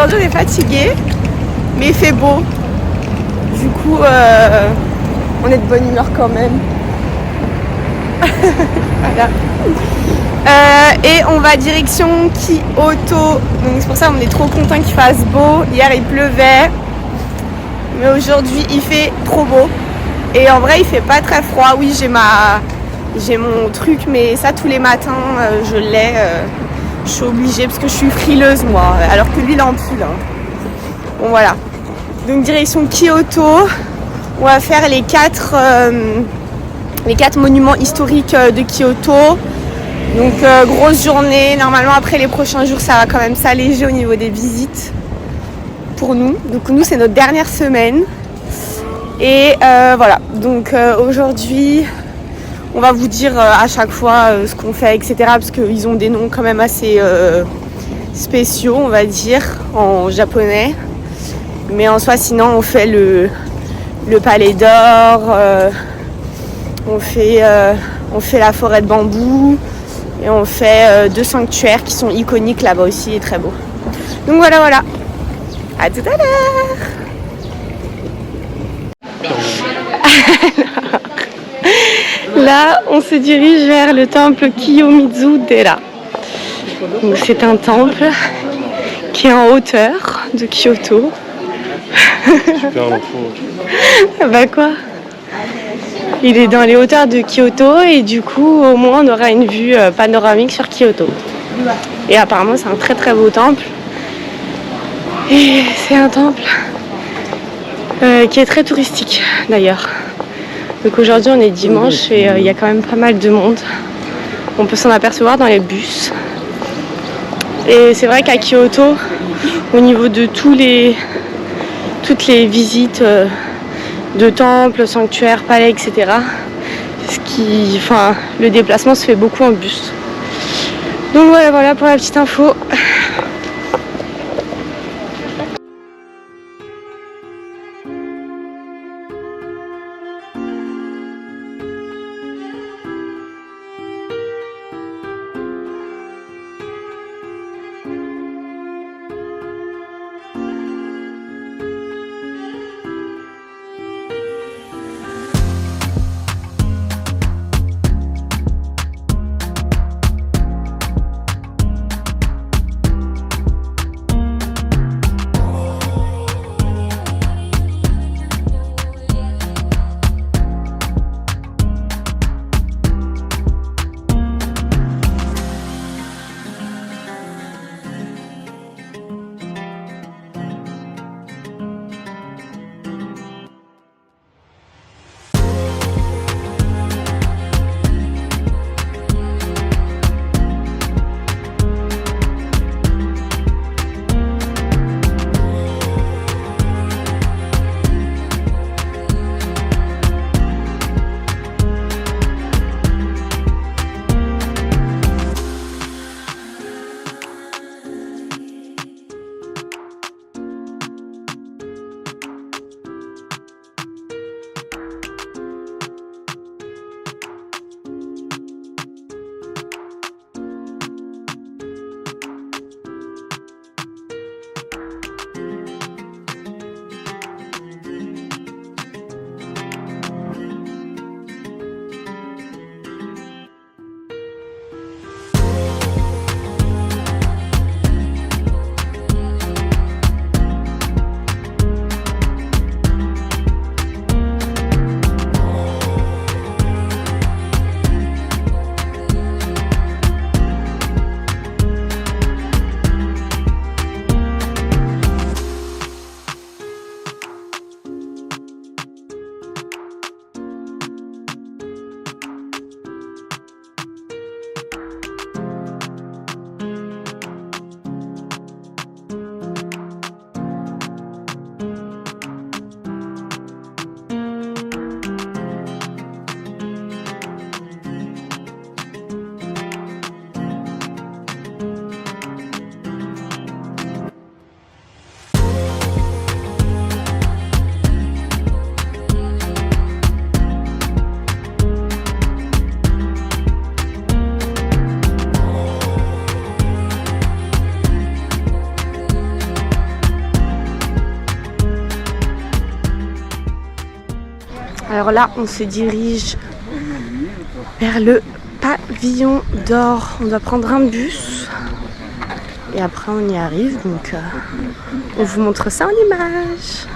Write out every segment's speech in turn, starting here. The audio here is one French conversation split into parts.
Aujourd'hui on est fatigué, mais il fait beau. Du coup, on est de bonne humeur quand même. Voilà. Et on va direction Kyoto. Donc c'est pour ça qu'on est trop content qu'il fasse beau. Hier il pleuvait, mais aujourd'hui il fait trop beau. Et en vrai il fait pas très froid. Oui, j'ai mon truc, mais ça tous les matins je l'ai. Je suis obligée parce que je suis frileuse moi, alors que lui il en pull. Bon voilà. Donc direction Kyoto. On va faire les quatre monuments historiques de Kyoto. Donc grosse journée. Normalement après les prochains jours ça va quand même s'alléger au niveau des visites pour nous. Donc nous c'est notre dernière semaine. Et voilà. Donc aujourd'hui on va vous dire à chaque fois ce qu'on fait, etc. Parce qu'ils ont des noms quand même assez spéciaux, on va dire, en japonais. Mais en soi, sinon, on fait le palais d'or, on fait la forêt de bambou, et on fait 2 sanctuaires qui sont iconiques là-bas aussi et très beaux. Donc voilà. À tout à l'heure. Là, on se dirige vers le temple Kiyomizu-dera. Donc, c'est un temple qui est en hauteur de Kyoto. Super info. Bah quoi? Il est dans les hauteurs de Kyoto et du coup, au moins, on aura une vue panoramique sur Kyoto. Et apparemment, c'est un très très beau temple. Et c'est un temple qui est très touristique d'ailleurs. Donc aujourd'hui on est dimanche et il y a quand même pas mal de monde. On peut s'en apercevoir dans les bus. Et c'est vrai qu'à Kyoto, au niveau de toutes les visites de temples, sanctuaires, palais, etc., le déplacement se fait beaucoup en bus. Donc voilà pour la petite info. Alors là, on se dirige vers le pavillon d'or. On doit prendre un bus. Et après, on y arrive. Donc, on vous montre ça en image.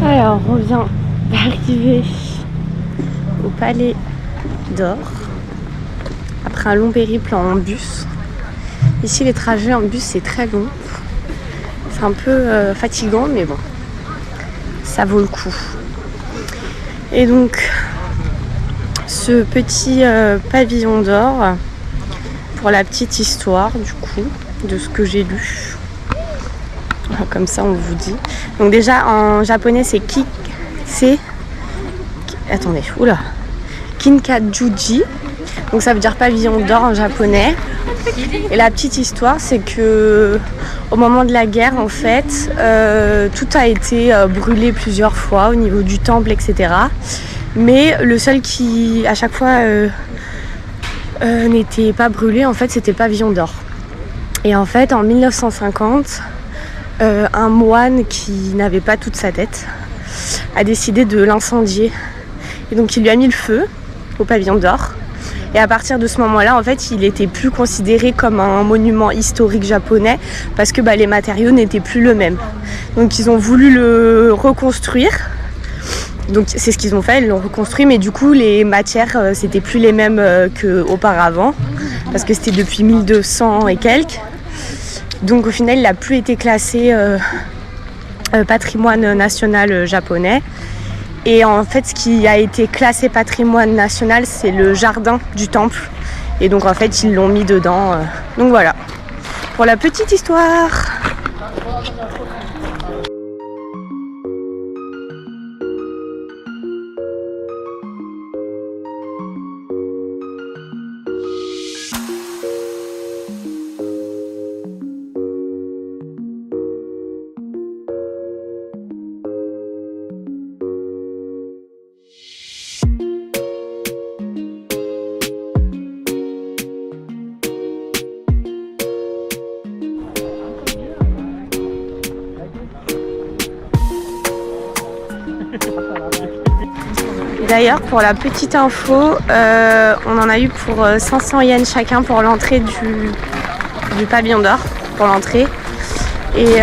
Alors, on vient d'arriver au Palais d'Or. Après un long périple en bus. Ici, les trajets en bus, c'est très long. C'est un peu fatigant, mais bon, ça vaut le coup. Et donc, ce petit pavillon d'or, pour la petite histoire, du coup, de ce que j'ai lu. Comme ça, on vous dit. Donc déjà, en japonais, c'est attendez, oula. Kinkajuji. Donc ça veut dire pavillon d'or en japonais. Et la petite histoire, c'est que au moment de la guerre, en fait, tout a été brûlé plusieurs fois au niveau du temple, etc. Mais le seul qui, à chaque fois, n'était pas brûlé, en fait, c'était le pavillon d'or. Et en fait, en 1950, un moine qui n'avait pas toute sa tête a décidé de l'incendier. Et donc, il lui a mis le feu au pavillon d'or. Et à partir de ce moment-là, en fait, il n'était plus considéré comme un monument historique japonais parce que les matériaux n'étaient plus les mêmes. Donc ils ont voulu le reconstruire. Donc c'est ce qu'ils ont fait, ils l'ont reconstruit, mais du coup les matières c'était plus les mêmes qu'auparavant parce que c'était depuis 1200 et quelques. Donc au final, il n'a plus été classé patrimoine national japonais. Et en fait, ce qui a été classé patrimoine national, c'est le jardin du temple. Et donc, en fait, ils l'ont mis dedans. Donc voilà, pour la petite histoire. D'ailleurs, pour la petite info, on en a eu pour 500 yens chacun pour l'entrée du pavillon d'or, pour l'entrée. Et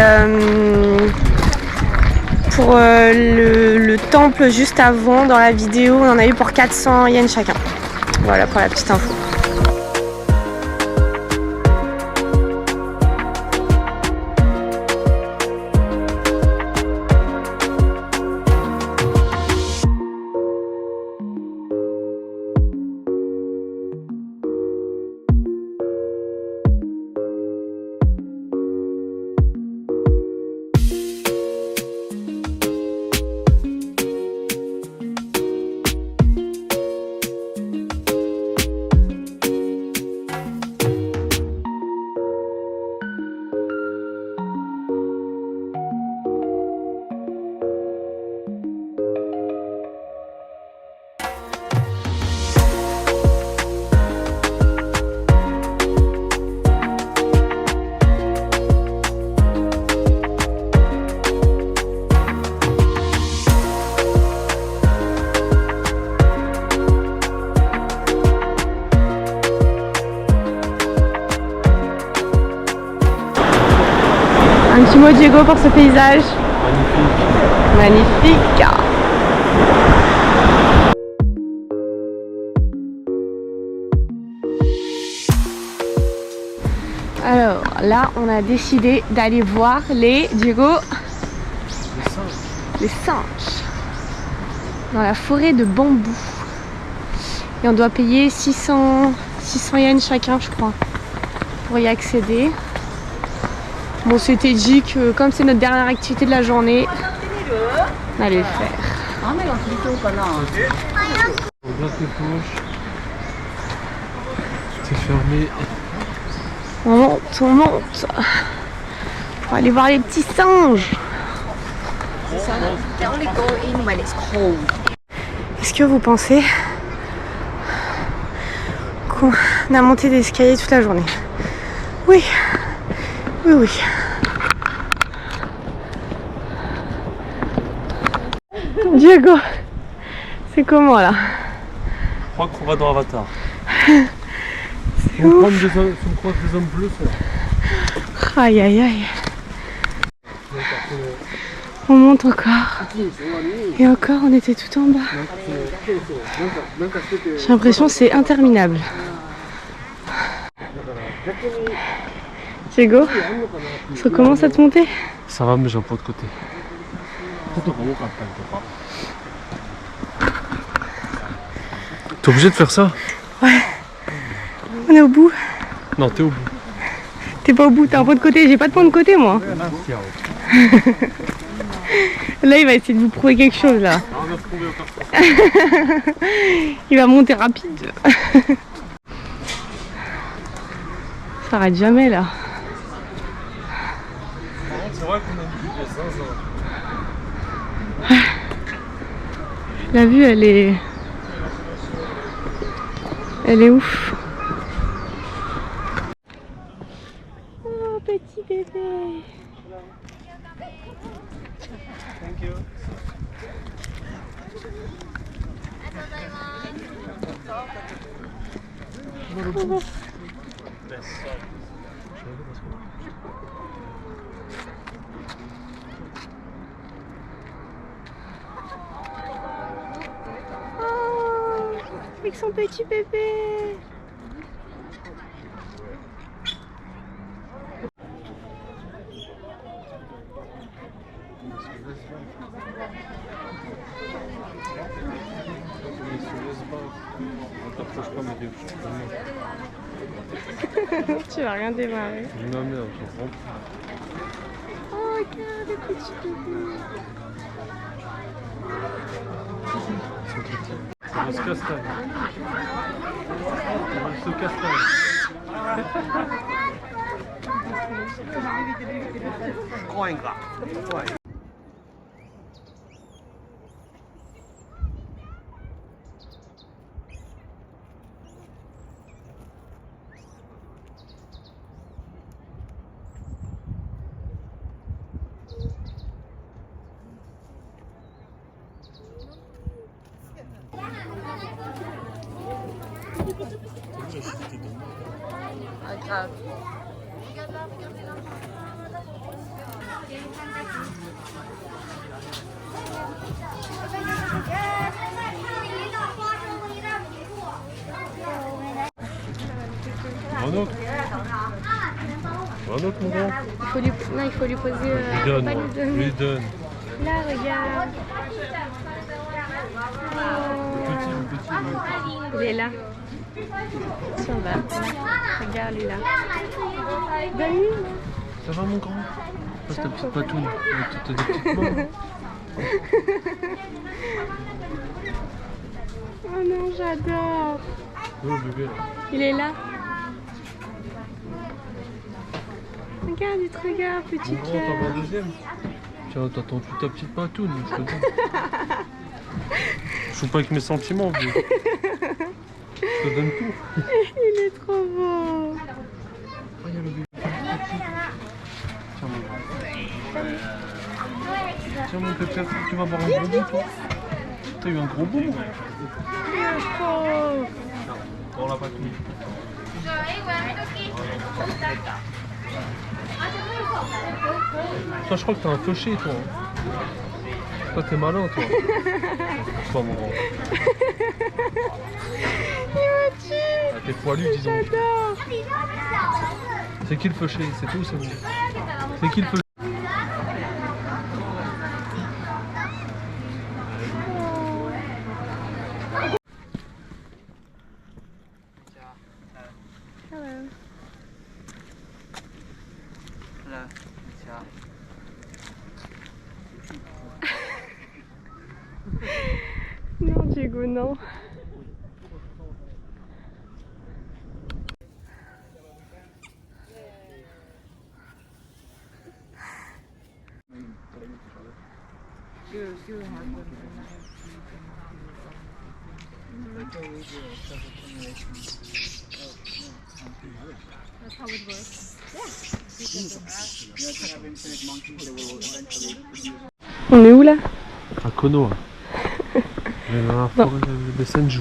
pour le temple juste avant, dans la vidéo, on en a eu pour 400 yens chacun. Voilà pour la petite info. Un petit mot Diego pour ce paysage. Magnifique. Magnifique. Alors là, on a décidé d'aller voir les Diego. Les singes. Dans la forêt de bambou. Et on doit payer 600 yens chacun, je crois, pour y accéder. Bon, c'était dit que comme c'est notre dernière activité de la journée, on allait le faire. Dans tes poches. C'est fermé. On monte. Pour aller voir les petits singes. Est-ce que vous pensez On a monté des escaliers toute la journée. Oui, oui, oui. Diego, c'est comment là? Je crois qu'on va dans Avatar. C'est On ouf. croise des hommes bleus, ça. Aïe aïe aïe. On monte encore. Et encore, on était tout en bas. J'ai l'impression que c'est interminable. Diego, ça commence à te monter? Ça va, mais j'ai un pot de côté. T'es obligé de faire ça? Ouais. On est au bout. Non, t'es au bout. T'es pas au bout, t'as un point de côté. J'ai pas de point de côté moi. Là, il va essayer de vous prouver quelque chose là. Il va monter rapide. Ça arrête jamais là. C'est vrai qu'on a mis des zinzin. La vue, elle est ouf. Oh, petit bébé. Thank you. Oh, avec son petit bébé. Tu vas rien démarrer. Non, merde, j'en rentre. Oh, regarde le petit bébé. On se castagne. On se castagne. Ah, grave. Un autre. Un autre, mon grand. Il faut lui poser. Lui donne, pas ouais. lui donner. Lui donne. Là, regarde. Le petit. Il est là. Tiens, va. Regarde, il est là. Donne-lui. Ça va, mon grand? Passe ta petite patouille. T'as des petites mains. Oh non, j'adore. Oh, bébé, là. Il est là. Regarde, il te regarde, petit Mon grand, t'en veux cœur. un deuxième? Tiens, t'attends toute ta petite patoune, je te donne. Je joue pas avec mes sentiments, vieux. Je te donne tout. Il est trop beau. Oh, il y a le bébé. Tiens, mon grand. Tiens, mon pépère, tu vas boire un gros bout, toi? T'as eu un gros bout, moi? Il est trop. Prends la patouille. Toi, je crois que t'as un fauché, toi. Toi, t'es malin, toi. Toi, mon grand. Il m'a tué. Ah, t'es poilu, disons. J'adore. C'est qui le fauché? C'est tout, c'est bon. C'est qui le fauché? Non, Diego, non. On est où là? À Konoha. Dans la forêt des Senju.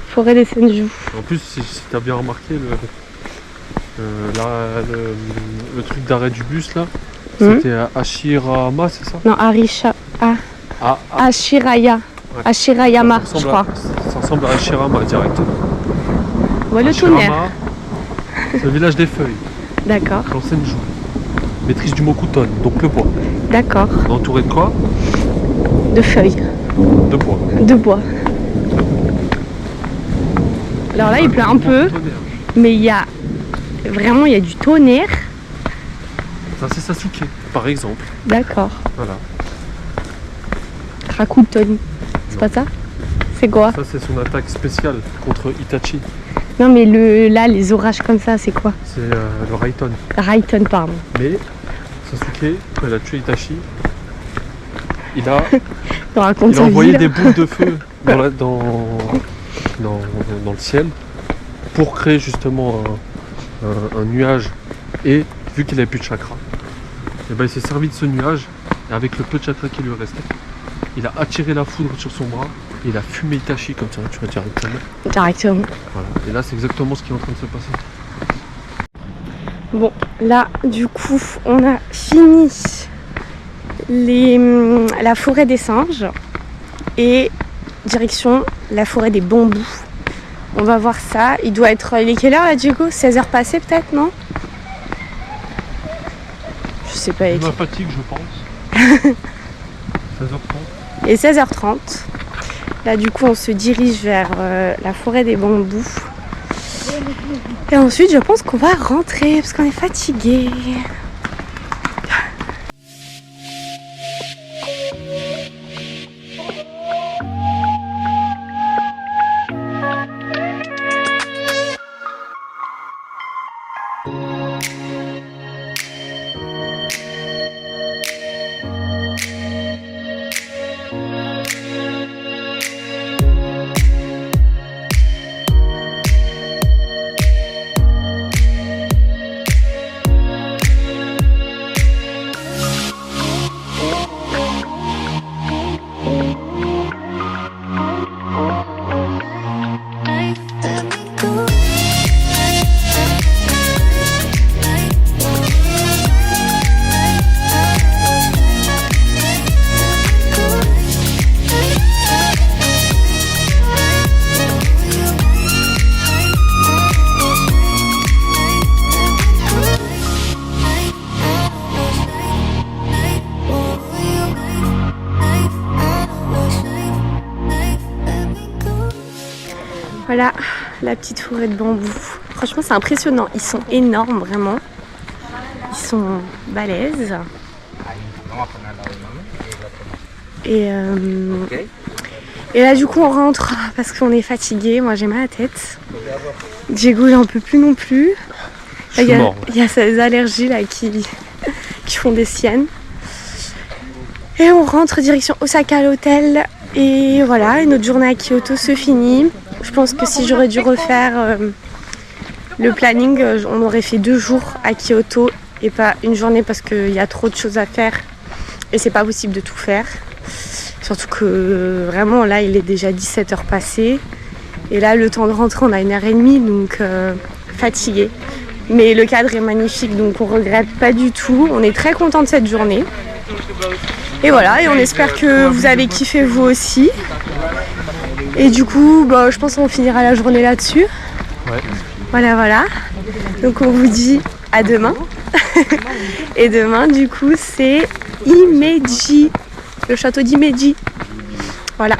Forêt des Senju. En plus, si tu as bien remarqué, le truc d'arrêt du bus là, c'était à Ashirama, c'est ça? Non, Ashiraya. Ouais. Ashirayama, je crois. Ça ressemble à Ashirama directement. Ouais, le Ashirama, tonnerre. c'est le village des feuilles, D'accord, dans Senju. Maîtrise du Mokuton, donc le bois. d'accord. Entouré de quoi? De feuilles, De bois. de bois. Alors là, il pleut un peu, mais il y a du tonnerre. Ça, c'est Sasuke, par exemple. D'accord. Voilà. Rakuten, c'est pas ça? C'est quoi? Ça, c'est son attaque spéciale contre Itachi. Non, mais là, les orages comme ça, c'est quoi? C'est le Raiten. Raiten, pardon. Mais Sasuke, quand il a tué Itachi, il a envoyé des boules de feu dans le ciel pour créer justement un nuage. Et vu qu'il n'avait plus de chakra, et ben il s'est servi de ce nuage et avec le peu de chakra qui lui restait, il a attiré la foudre sur son bras et il a fumé Itachi comme ça, tu vois, directement. Directement. Voilà. Et là, c'est exactement ce qui est en train de se passer. Bon, là, du coup, on a fini la forêt des singes et direction la forêt des bambous. On va voir ça. Il doit être... Il est quelle heure là, Diego? 16h passées peut-être, non? Je sais pas. Ma fatigue, je pense. 16h30. Et 16h30. Là, du coup, on se dirige vers la forêt des bambous. Et ensuite, je pense qu'on va rentrer parce qu'on est fatigué. Voilà la petite forêt de bambous. Franchement, c'est impressionnant. Ils sont énormes, vraiment. Ils sont balèzes. Et là, du coup, on rentre parce qu'on est fatigué. Moi, j'ai mal à la tête. Diego, il n'en peut plus non plus. Il y a ces allergies là qui font des siennes. Et on rentre direction Osaka à l'hôtel. Et voilà, notre journée à Kyoto se finit. Je pense que si j'aurais dû refaire le planning, on aurait fait 2 jours à Kyoto et pas une journée parce qu'il y a trop de choses à faire et c'est pas possible de tout faire. Surtout que vraiment là, il est déjà 17h passées et là, le temps de rentrer, on a 1h30, donc fatigué. Mais le cadre est magnifique, donc on regrette pas du tout. On est très content de cette journée. Et voilà, et on espère que vous avez kiffé vous aussi. Et du coup, je pense qu'on finira la journée là-dessus. Ouais. Voilà. Donc on vous dit à demain. Et demain, du coup, c'est Himeji. Le château d'Himeji. Voilà.